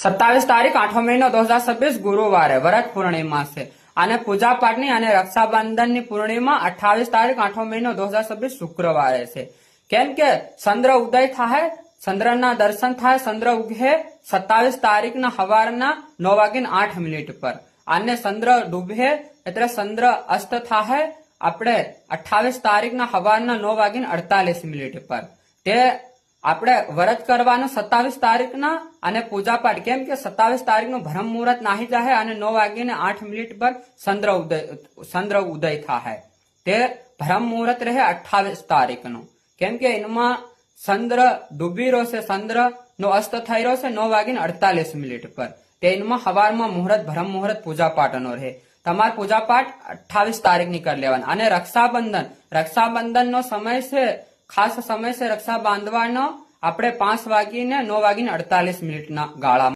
27 તારીખ 8મો મહિનો 2026 ગુરુવારે વ્રત પૂર્ણિમા છે અને પૂજા પાઠની અને રક્ષાબંધનની પૂર્ણિમા 28 તારીખ 8મો મહિનો 2026 શુક્રવારે છે। કેમ કે ચંદ્ર ઉદય થાય, ચંદ્રના દર્શન થાય, ચંદ્ર ઉગે 27 તારીખના સવારના 9:08 પર અને ચંદ્ર ડૂબે એટલે ચંદ્ર અસ્ત થાય આપણે 28 તારીખના સવારના 9:48 પર। તે આપણે વ્રત કરવાનું 27 તારીખના અને પૂજા પાઠ, કેમ કે 27 તારીખનું બ્રહ્મ મુહૂર્ત નાહી જાય અને 9:08 પર ચંદ્ર ઉદય થાય। તે બ્રહ્મ મુહૂર્ત રહે 28 તારીખનું, કેમ કે એમાં ચંદ્ર ડૂબી રહ્યો છે, ચંદ્ર નો અસ્ત થઈ રહ્યો છે 9:48 પર। તે એમાં સવારમાં મુહૂર્ત બ્રહ્મ મુહૂર્ત પૂજા પાઠનો રહે। તમારે પૂજા પાઠ 28 તારીખની કરી લેવાના। અને રક્ષાબંધન નો સમય છે, ખાસ સમય છે રક્ષા બાંધવાનો આપણે 5:09:48 ગાળામાં।